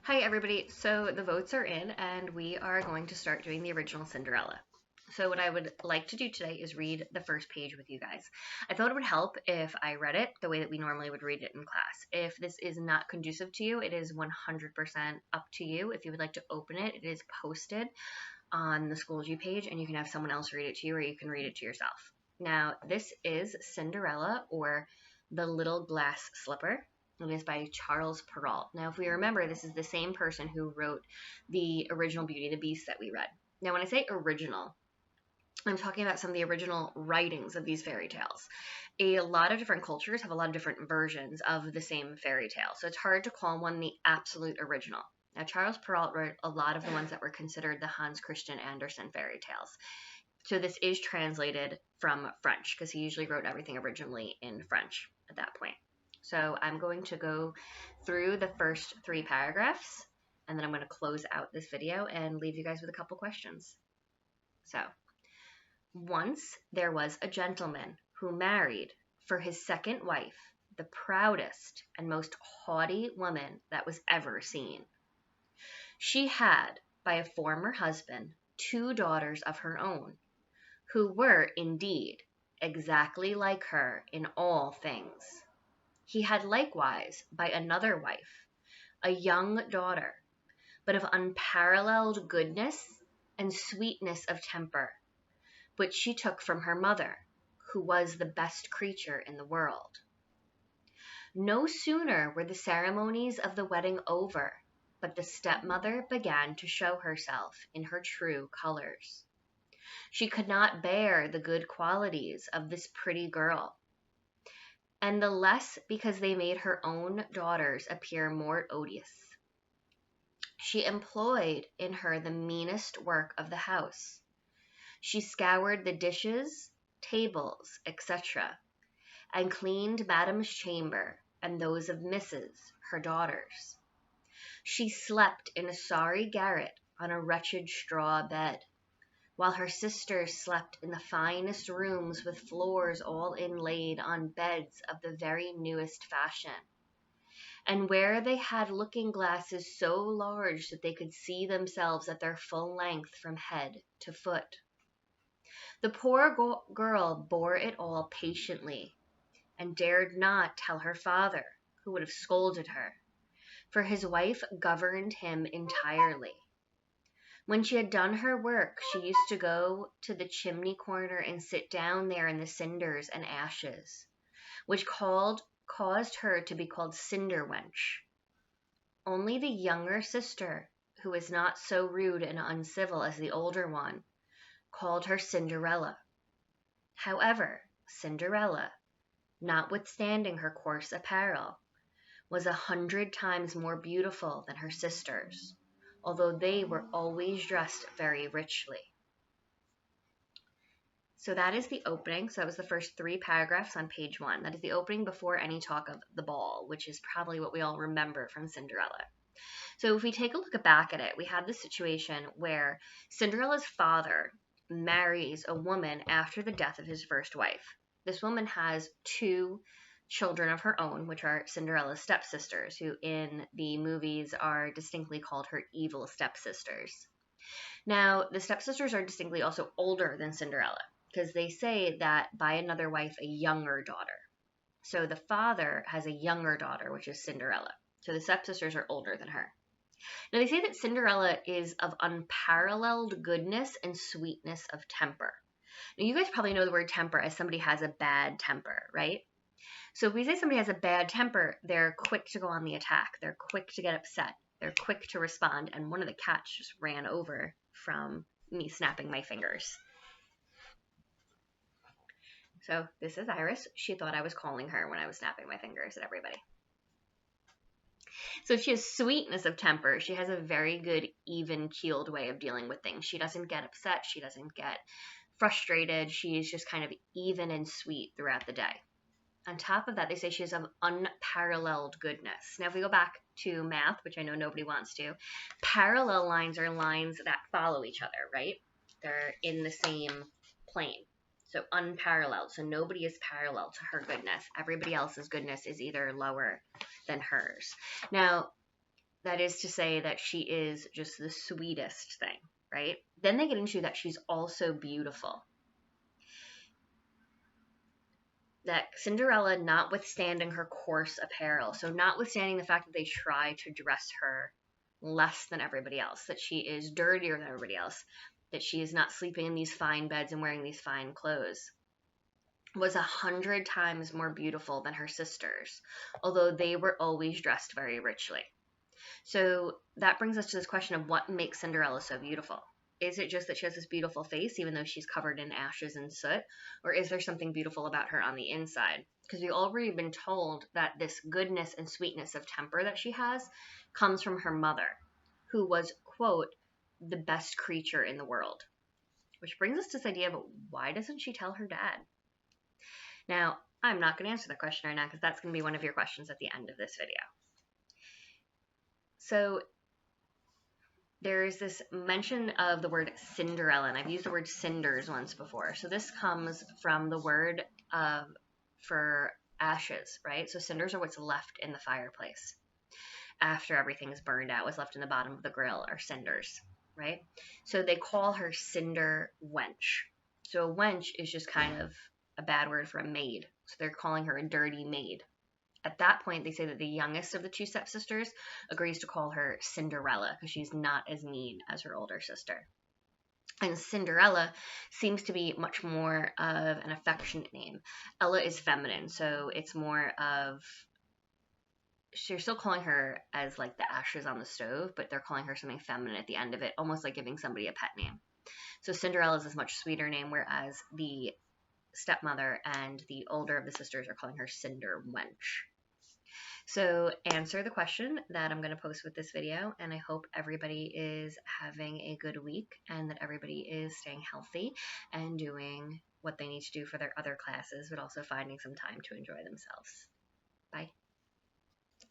Hi everybody, so the votes are in and we are going to start doing the original Cinderella. So what I would like to do today is read the first page with you guys. I thought it would help if I read it the way that we normally would read it in class. If this is not conducive to you, it is 100% up to you. If you would like to open it, it is posted on the Schoology page and you can have someone else read it to you or you can read it to yourself. Now, this is Cinderella or the Little Glass Slipper. It is by Charles Perrault. Now, if we remember, this is the same person who wrote the original Beauty and the Beast that we read. Now, when I say original, I'm talking about some of the original writings of these fairy tales. A lot of different cultures have a lot of different versions of the same fairy tale, so it's hard to call one the absolute original. Now, Charles Perrault wrote a lot of the ones that were considered the Hans Christian Andersen fairy tales. So this is translated from French because he usually wrote everything originally in French at that point. So I'm going to go through the first 3 paragraphs and then I'm going to close out this video and leave you guys with a couple questions. So, once there was a gentleman who married for his second wife the proudest and most haughty woman that was ever seen. She had, by a former husband, 2 daughters of her own, who were, indeed, exactly like her in all things. He had likewise, by another wife, a young daughter, but of unparalleled goodness and sweetness of temper, which she took from her mother, who was the best creature in the world. No sooner were the ceremonies of the wedding over, but the stepmother began to show herself in her true colors. She could not bear the good qualities of this pretty girl, and the less because they made her own daughters appear more odious. She employed in her the meanest work of the house. She scoured the dishes, tables, etc., and cleaned Madame's chamber and those of Mrs., her daughters. She slept in a sorry garret on a wretched straw bed, while her sisters slept in the finest rooms with floors all inlaid on beds of the very newest fashion, and where they had looking-glasses so large that they could see themselves at their full length from head to foot. The poor girl bore it all patiently, and dared not tell her father, who would have scolded her, for his wife governed him entirely. When she had done her work, she used to go to the chimney corner and sit down there in the cinders and ashes, which caused her to be called Cinder Wench. Only the younger sister, who was not so rude and uncivil as the older one, called her Cinderella. However, Cinderella, notwithstanding her coarse apparel, was 100 times more beautiful than her sisters, although they were always dressed very richly. So that is the opening. So that was the first 3 paragraphs on page 1. That is the opening before any talk of the ball, which is probably what we all remember from Cinderella. So if we take a look back at it, we have this situation where Cinderella's father marries a woman after the death of his first wife. This woman has 2 children of her own, which are Cinderella's stepsisters, who in the movies are distinctly called her evil stepsisters. Now, the stepsisters are distinctly also older than Cinderella, because they say that by another wife, a younger daughter. So the father has a younger daughter, which is Cinderella. So the stepsisters are older than her. Now, they say that Cinderella is of unparalleled goodness and sweetness of temper. Now, you guys probably know the word temper as somebody has a bad temper, right? So if we say somebody has a bad temper, they're quick to go on the attack. They're quick to get upset. They're quick to respond. And one of the cats just ran over from me snapping my fingers. So this is Iris. She thought I was calling her when I was snapping my fingers at everybody. So she has sweetness of temper. She has a very good, even-keeled way of dealing with things. She doesn't get upset. She doesn't get frustrated. She's just kind of even and sweet throughout the day. On top of that, they say she is of unparalleled goodness. Now, if we go back to math, which I know nobody wants to, parallel lines are lines that follow each other, right? They're in the same plane. So unparalleled. So nobody is parallel to her goodness. Everybody else's goodness is either lower than hers. Now, That is to say that she is just the sweetest thing, right? Then they get into that she's also beautiful. That Cinderella, notwithstanding her coarse apparel, so notwithstanding the fact that they try to dress her less than everybody else, that she is dirtier than everybody else, that she is not sleeping in these fine beds and wearing these fine clothes, was 100 times more beautiful than her sisters, although they were always dressed very richly. So that brings us to this question of what makes Cinderella so beautiful. Is it just that she has this beautiful face, even though she's covered in ashes and soot? Or is there something beautiful about her on the inside? Because we've already been told that this goodness and sweetness of temper that she has comes from her mother, who was, quote, the best creature in the world. Which brings us to this idea of why doesn't she tell her dad? Now, I'm not going to answer that question right now because that's going to be one of your questions at the end of this video. So there's this mention of the word Cinderella, and I've used the word cinders once before. So this comes from the word for ashes, right? So cinders are what's left in the fireplace after everything is burned out. What's left in the bottom of the grill are cinders, right? So they call her Cinder Wench. So a wench is just kind of a bad word for a maid. So they're calling her a dirty maid. At that point, they say that the youngest of the two stepsisters agrees to call her Cinderella because she's not as mean as her older sister. And Cinderella seems to be much more of an affectionate name. Ella is feminine, so it's more of, they're still calling her as like the ashes on the stove, but they're calling her something feminine at the end of it, almost like giving somebody a pet name. So Cinderella is a much sweeter name, whereas the stepmother and the older of the sisters are calling her Cinder Wench. So answer the question that I'm going to post with this video, and I hope everybody is having a good week and that everybody is staying healthy and doing what they need to do for their other classes, but also finding some time to enjoy themselves. Bye.